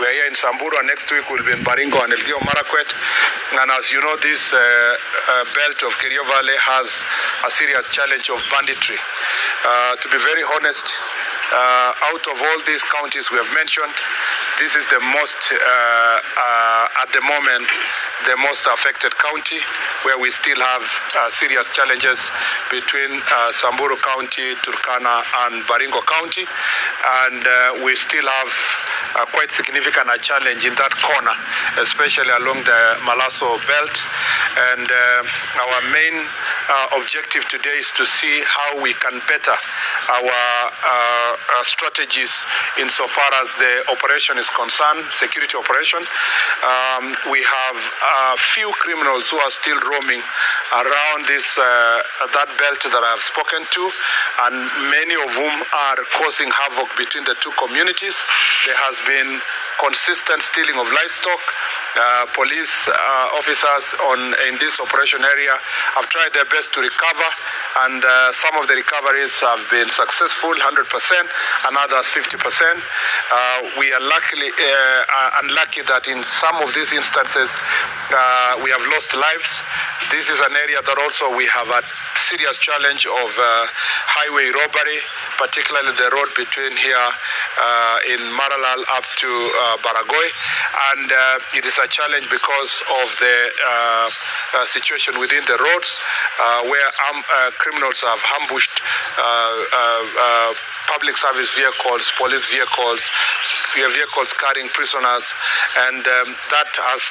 We're here in Samburu, and next week we'll be in Baringo and Elgeyo Marakwet. And as you know, this belt of Kerio Valley has a serious challenge of banditry. To be very honest, out of all these counties we have mentioned, this is the most, at the moment, the most affected county, where we still have serious challenges between Samburu County, Turkana, and Baringo County. And we still have quite significant challenge in that corner, especially along the Malaso belt. And our main objective today is to see how we can better our strategies insofar as the operation is concerned, security operation. We have a few criminals who are still roaming around this that belt that I have spoken to, and many of whom are causing havoc between the two communities. There has been consistent stealing of livestock. Police officers in this operation area have tried their best to recover, and some of the recoveries have been successful, 100%, and others 50%. We are unlucky that in some of these instances we have lost lives. This is an area that also we have a serious challenge of highway robbery, particularly the road between here in Maralal up to Baragoi, and it is a challenge because of the situation within the roads where criminals have ambushed public service vehicles, police vehicles, vehicles carrying prisoners, and that has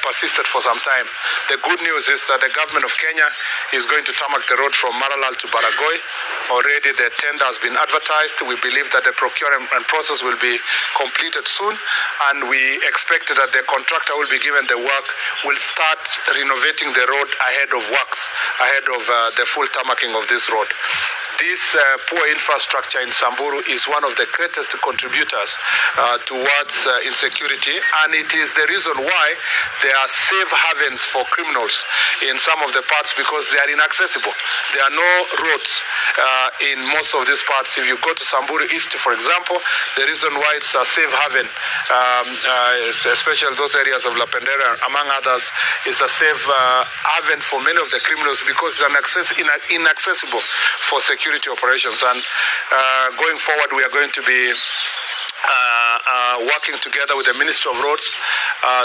persisted for some time. The good news is that the government of Kenya is going to tarmac the road from Maralal to Baragoi. Already the tender has been advertised. We believe that the procurement process will be completed soon, and we expect that the contractor will be given the work, will start renovating the road ahead of works, ahead of the full tarmacking of this road. This poor infrastructure in Samburu is one of the greatest contributors towards insecurity, and it is the reason why there are safe havens for criminals in some of the parts, because they are inaccessible. There are no roads in most of these parts. If you go to Samburu East, for example, the reason why it's a safe haven, especially those areas of Lapendera, among others, is a safe haven for many of the criminals, because it's inaccessible for security operations. And going forward, we are going to be working together with the Ministry of Roads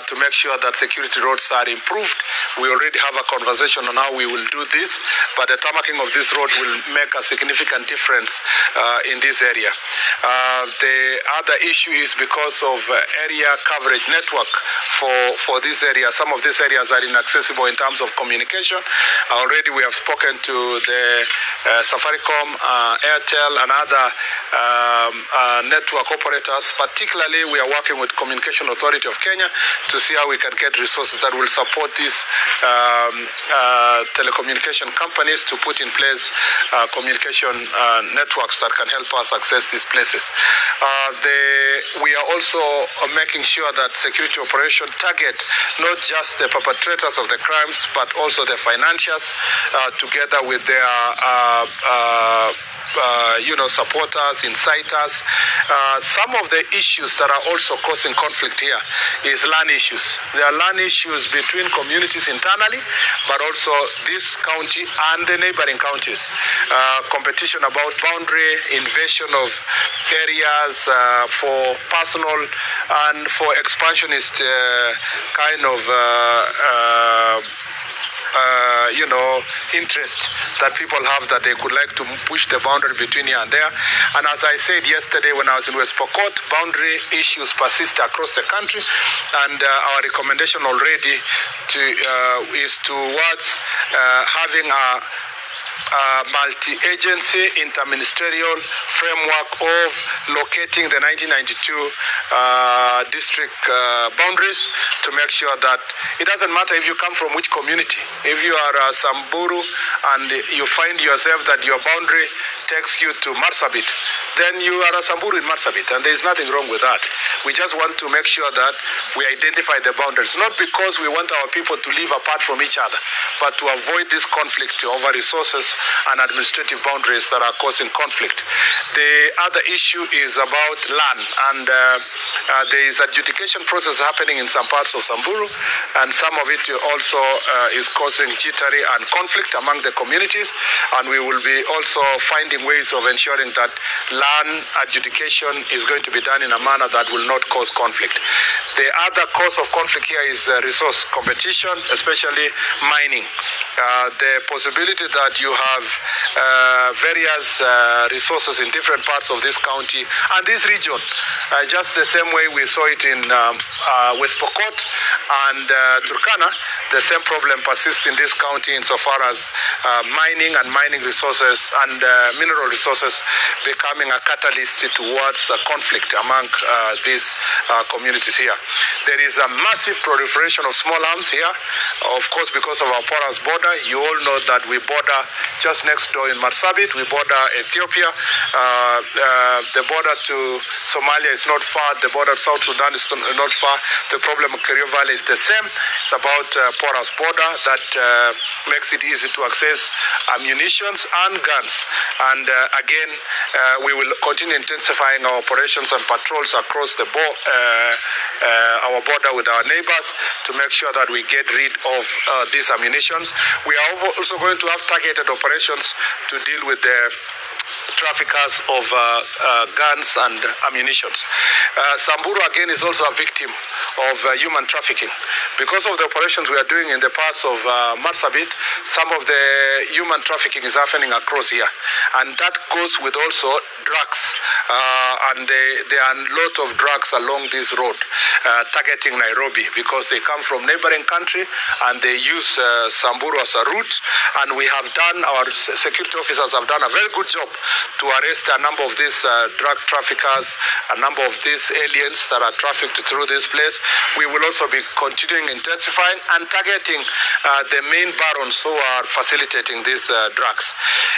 to make sure that security roads are improved. We already have a conversation on how we will do this, but the tarmacking of this road will make a significant difference in this area. The other issue is because of area coverage network for this area. Some of these areas are inaccessible in terms of communication. Already we have spoken to the Safaricom, Airtel, and other network operators. Particularly, we are working with Communication Authority of Kenya to see how we can get resources that will support these telecommunication companies to put in place communication networks that can help us access these places. We are also making sure that security operations target not just the perpetrators of the crimes, but also the financiers, together with their supporters, inciters. Some of the issues that are also causing conflict here is land issues. There are land issues between communities internally, but also this county and the neighboring counties. Competition about boundary, invasion of areas for personal and for expansionist kind of interest that people have, that they could like to push the boundary between here and there. And as I said yesterday when I was in West Pokot, boundary issues persist across the country, and our recommendation already is towards having a multi-agency interministerial framework of locating the 1992 district boundaries, to make sure that it doesn't matter if you come from which community. If you are Samburu and you find yourself that your boundary takes you to Marsabit, then you are a Samburu in Marsabit, and there is nothing wrong with that. We just want to make sure that we identify the boundaries, not because we want our people to live apart from each other, but to avoid this conflict over resources and administrative boundaries that are causing conflict. The other issue is about land, and there is adjudication process happening in some parts of Samburu, and some of it also is causing jittery and conflict among the communities, and we will be also finding ways of ensuring that land adjudication is going to be done in a manner that will not cause conflict. The other cause of conflict here is resource competition, especially mining. The possibility that you have various resources in different parts of this county and this region, just the same way we saw it in West Pokot and Turkana, the same problem persists in this county insofar as mining and mining resources and mineral resources becoming a catalyst towards conflict among these communities here. There is a massive proliferation of small arms here, of course, because of our porous border. You all know that we border just next door in Marsabit. We border Ethiopia. The border to Somalia is not far. The border to South Sudan is not far. The problem of Kerio Valley is the same. It's about porous border that makes it easy to access ammunitions and guns. And again, we will continue intensifying our operations and patrols across the our border with our neighbors to make sure that we get rid of these ammunitions. We are also going to have targeted operations to deal with the traffickers of guns and ammunitions. Samburu again is also a victim of human trafficking. Because of the operations we are doing in the parts of Marsabit, some of the human trafficking is happening across here. And that goes with also drugs. And there are a lot of drugs along this road targeting Nairobi because they come from neighboring country and they use Samburu as a route. And we have done, our security officers have done a very good job to arrest a number of these drug traffickers, a number of these aliens that are trafficked through this place. We will also be continuing intensifying and targeting the main barons who are facilitating these drugs.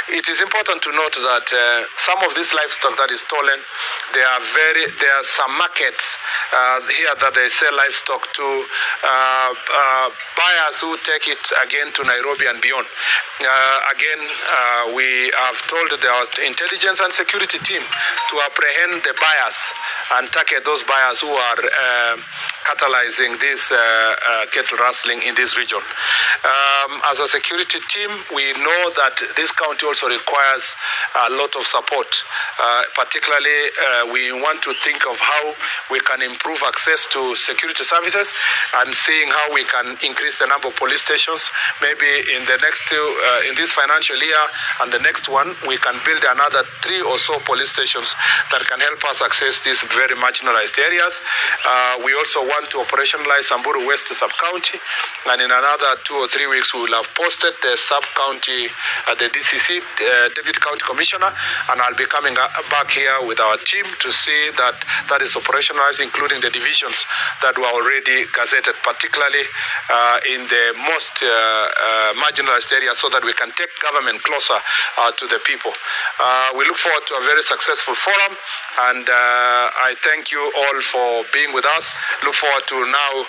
It is important to note that some of this livestock that is stolen, there are some markets here that they sell livestock to buyers who take it again to Nairobi and beyond. We have told our intelligence and security team to apprehend the buyers and target those buyers who are catalyzing this cattle rustling in this region. As a security team, we know that this county also requires a lot of support. Particularly, we want to think of how we can improve access to security services and seeing how we can increase the number of police stations. Maybe in the next in this financial year and the next one, we can build another 3 or so police stations that can help us access these very marginalized areas. We also want to operationalize Samburu West Sub-County, and in another 2 or 3 weeks we will have posted the Sub-County, the DCC, Deputy County Commissioner, and I'll be coming back here with our team to see that that is operationalized, including the divisions that were already gazetted, particularly in the most marginalized areas, so that we can take government closer to the people. We look forward to a very successful forum, and I thank you all for being with us. Look forward to now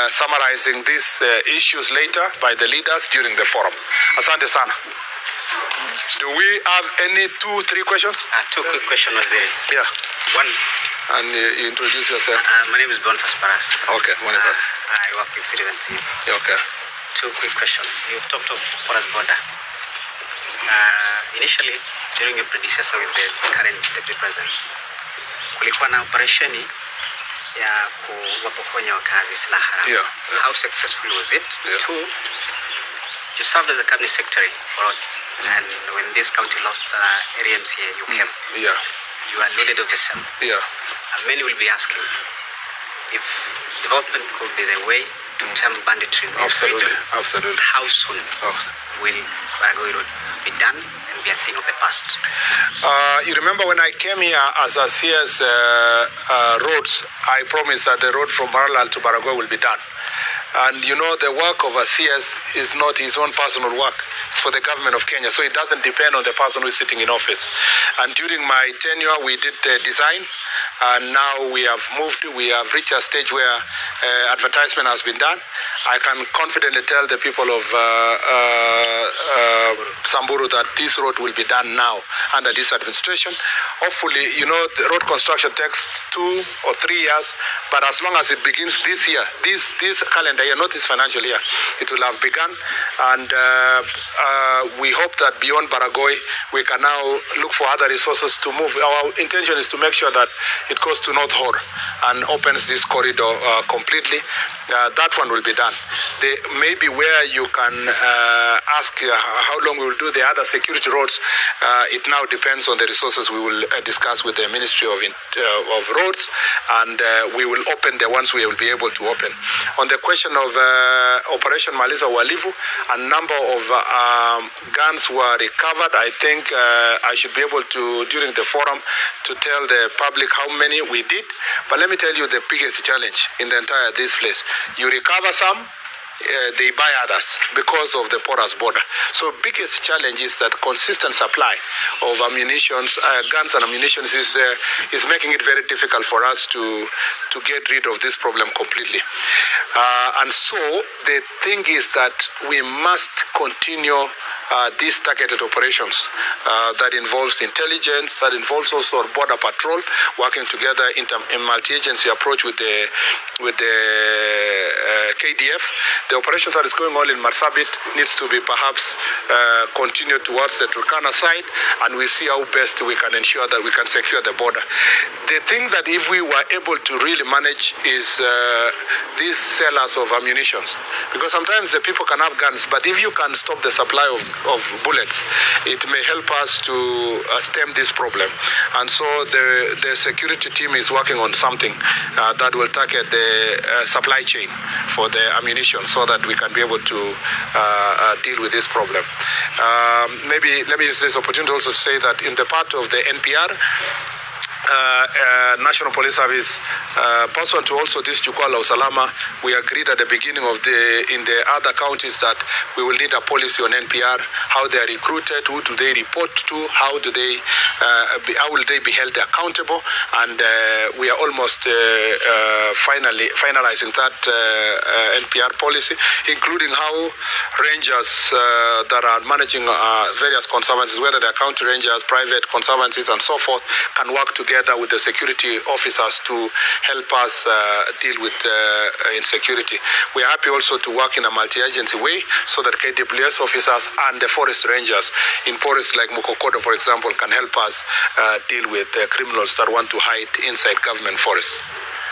summarizing these issues later by the leaders during the forum. Asante sana. Do we have any 2, 3 questions? 2 quick questions, Waziri. Yeah. One. And you introduce yourself. My name is Boniface Paras. Okay, Boniface. I work with Citizen TV. Okay. 2 quick questions. You've talked of porous border. Initially, during your predecessor with the current deputy president, kulikuwa na operationi ya kuwapokonya wakazi silaha haramu. Yeah. How successful was it? Yeah. 2, you served as the cabinet secretary for roads, and when this county lost area MCA, you came. Yeah. You are loaded with the same. Yeah. And many will be asking if development could be the way to term banditry in this region. Absolutely. How soon will Baragoi Road be done and be a thing of the past? You remember when I came here as a CS roads, I promised that the road from Maralal to Baragoi will be done. And you know, the work of a CS is not his own personal work. It's for the government of Kenya, so it doesn't depend on the person who is sitting in office. And during my tenure, we did the design, and now we have reached a stage where advertisement has been done. I can confidently tell the people of Samburu that this road will be done now under this administration. Hopefully, you know, the road construction takes 2 or 3 years, but as long as it begins this year, this calendar year, not this financial year, it will have begun. And we hope that beyond Baragoi, we can now look for other resources to move. Our intention is to make sure that it goes to North Hor and opens this corridor completely. That one will be done. Maybe where you can ask how long we will do the other security roads, it now depends on the resources we will discuss with the Ministry of Roads, and we will open the ones we will be able to open. On the question of Operation Maliza Walivu, a number of guns were recovered. I think I should be able to, during the forum, to tell the public how many we did. But let me tell you the biggest challenge in the entire this place. You recover some, they buy others because of the porous border. So biggest challenge is that consistent supply of ammunitions, guns and ammunition is making it very difficult for us to get rid of this problem completely. And so the thing is that we must continue these targeted operations that involves intelligence, that involves also border patrol, working together in a multi-agency approach with the KDF. The operations that is going on in Marsabit needs to be perhaps continued towards the Turkana side, and we see how best we can ensure that we can secure the border. The thing that if we were able to really manage is these sellers of ammunition, because sometimes the people can have guns, but if you can stop the supply of bullets, it may help us to stem this problem. And so the security team is working on something that will target the supply chain for the ammunition, so that we can be able to deal with this problem. Maybe let me use this opportunity also to say that in the part of the NPR, National Police Service, pursuant to also this Jukwaa Usalama, we agreed at the beginning of in the other counties that we will need a policy on NPR, how they are recruited, who do they report to, how will they be held accountable, and we are almost finalizing that NPR policy, including how rangers that are managing various conservancies, whether they are county rangers, private conservancies, and so forth, can work together with the security officers to help us deal with insecurity. We are happy also to work in a multi-agency way so that KWS officers and the forest rangers in forests like Mukokodo, for example, can help us deal with criminals that want to hide inside government forests.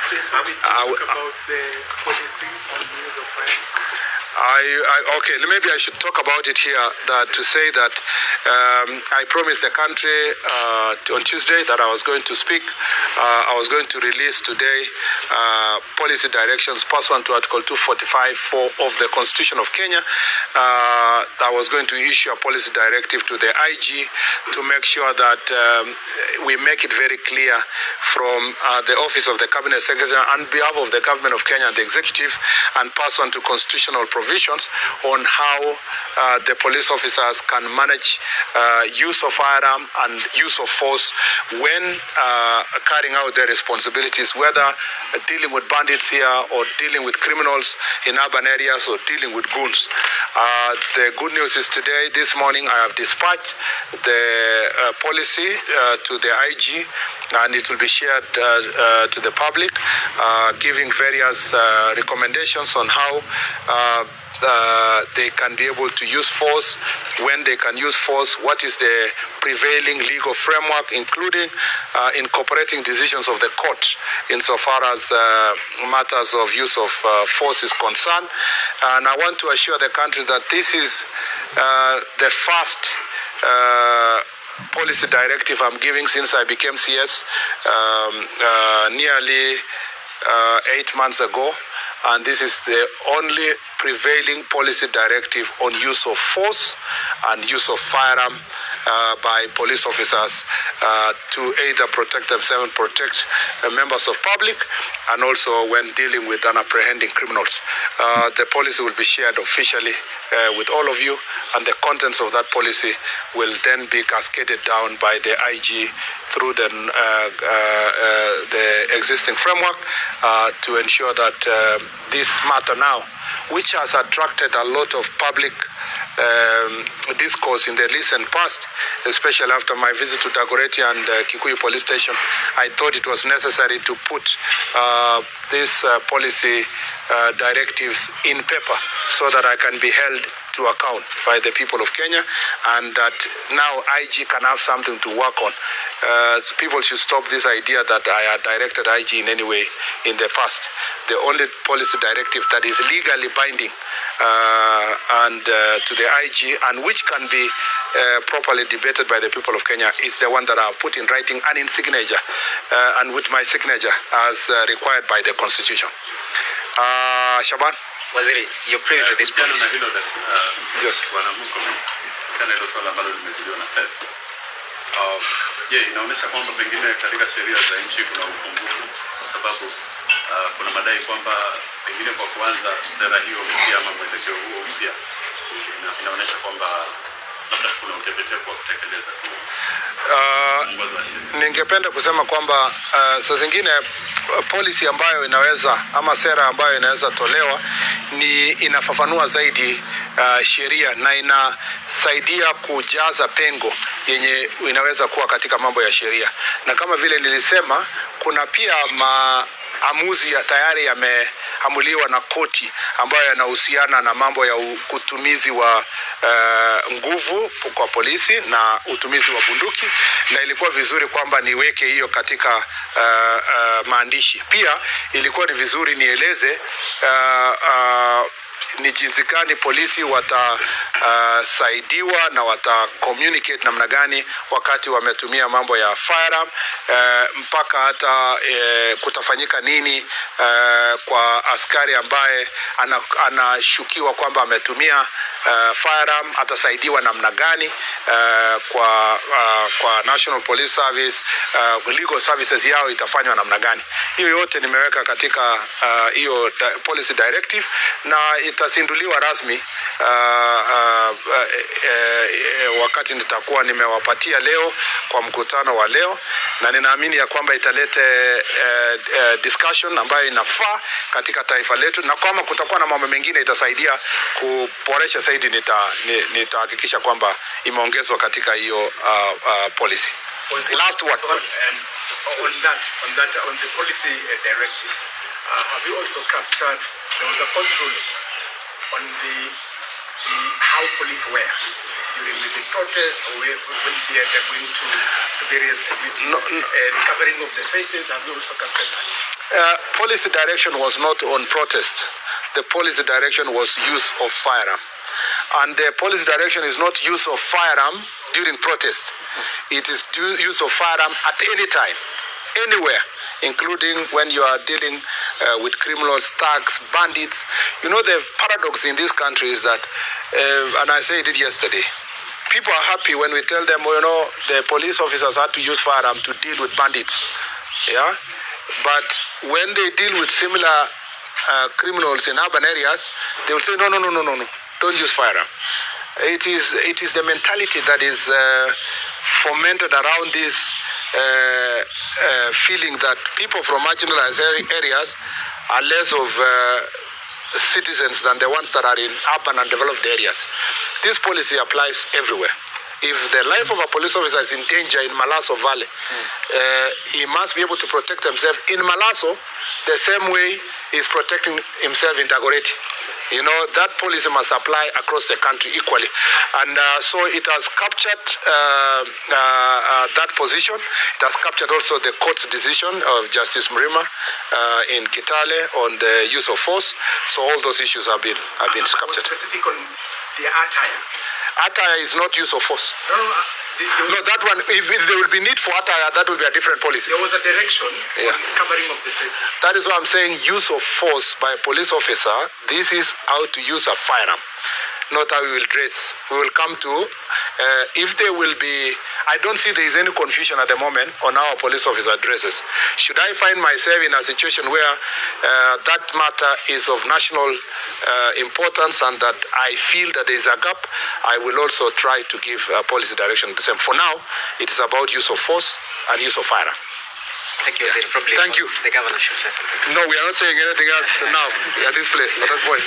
So maybe talk about the policy on use of fire. Okay, maybe I should talk about it here, to say that I promised the country on Tuesday that I was going to speak. I was going to release today policy directions pursuant to Article 245(4) of the Constitution of Kenya. I was going to issue a policy directive to the IG to make sure that we make it very clear from the Office of the Cabinet Secretary on behalf of the Government of Kenya and the Executive, and pursuant to constitutional provisions on how the police officers can manage use of firearm and use of force when carrying out their responsibilities, whether dealing with bandits here or dealing with criminals in urban areas or dealing with goons. The good news is today, this morning, I have dispatched the policy to the IG, and it will be shared to the public, giving various recommendations on how they can be able to use force, when they can use force, what is the prevailing legal framework, including incorporating decisions of the court insofar as matters of use of force is concerned. And I want to assure the country that this is the first policy directive I'm giving since I became CS nearly 8 months ago. And this is the only prevailing policy directive on use of force and use of firearm by police officers to either protect themselves and protect members of public, and also when dealing with and apprehending criminals. The policy will be shared officially with all of you, and the contents of that policy will then be cascaded down by the IG through the existing framework to ensure that this matter now, which has attracted a lot of public discourse in the recent past, especially after my visit to Dagoretti and Kikuyu police station, I thought it was necessary to put these policy directives in paper so that I can be held to account by the people of Kenya, and that now IG can have something to work on. So people should stop this idea that I had directed IG in any way in the past. The only policy directive that is legally binding to the IG, and which can be properly debated by the people of Kenya, is the one that I put in writing and in signature, and with my signature as required by the Constitution. Shaban? Waziri, you're privy to this policy. Yes. Je, inaonyesha kwamba pengine katika sheria za nchi kuna upungufu, kwa sababu kuna madai kwamba pengine kwa kuanza sera hiyo mpya ama mwelekeo huo mpya inaonyesha kwamba labda kuna utepetevu wa kutekeleza ningependa kusema kwamba saa zingine policy ambayo inaweza ama sera ambayo inaweza tolewa ni inafafanua zaidi sheria na inasaidia kujaza pengo yenye inaweza kuwa katika mambo ya sheria. Na kama vile nilisema, kuna pia maamuzi ya tayari yameamuliwa na koti ambayo yanahusiana na mambo ya utumizi wa nguvu kwa polisi na utumizi wa bunduki, na ilikuwa vizuri kwamba niweke hiyo katika maandishi. Pia ilikuwa ni vizuri nieleze ni jinsi gani polisi watasaidiwa na communicate namna gani wakati wametumia mambo ya firearm, mpaka hata kutafanyika nini kwa askari ambaye anashukiwa kwamba ametumia firearm, atasaidiwa namna gani kwa National Police Service, legal services yao itafanywa namna gani. Hiyo yote nimeweka katika hiyo policy directive, na itazinduliwa rasmi wakati nitakuwa nimewapatia leo kwa mkutano wa leo, na ninaamini ya kwamba italete discussion ambayo inafaa katika taifa letu, na kama kutakuwa na mambo mengine itasaidia kuboresha zaidi, nitahakikisha kwamba imeongezwa katika hiyo policy. Last word. On the policy directive, have you also captured, there was a control on how police were during the protest, or when they are going to various meetings, covering of the faces? Have you also captured that? Policy direction was not on protest. The policy direction was use of firearm. And the policy direction is not use of firearm during protest. It is use of firearm at any time, anywhere, including when you are dealing with criminals, thugs, bandits. You know, the paradox in this country is that, and I said it yesterday, people are happy when we tell them, well, you know, the police officers had to use firearm to deal with bandits. Yeah? But when they deal with similar criminals in urban areas, they will say, no, don't use firearm. It is the mentality that is fomented around this feeling that people from marginalized areas are less of citizens than the ones that are in urban and developed areas. This policy applies everywhere. If the life of a police officer is in danger in Malaso Valley, he must be able to protect himself in Malaso the same way he's protecting himself in Dagoretti. You know, that policy must apply across the country equally. And so it has captured that position. It has captured also the court's decision of Justice Mrima in Kitale on the use of force. So all those issues have been captured. Specific on the attire. Attire is not use of force. No, that one, if there will be need for attire, that will be a different policy. There was a direction on covering of the faces. That is why I'm saying use of force by a police officer. This is how to use a firearm, not how we will dress. We will come to if there will be, I don't see there is any confusion at the moment on our police officer addresses. Should I find myself in a situation where that matter is of national importance and that I feel that there is a gap, I will also try to give policy direction the same. For now, it is about use of force and use of firearm. Thank you, Probably Thank you. The governor should say something. No, we are not saying anything else now at this place, at that point.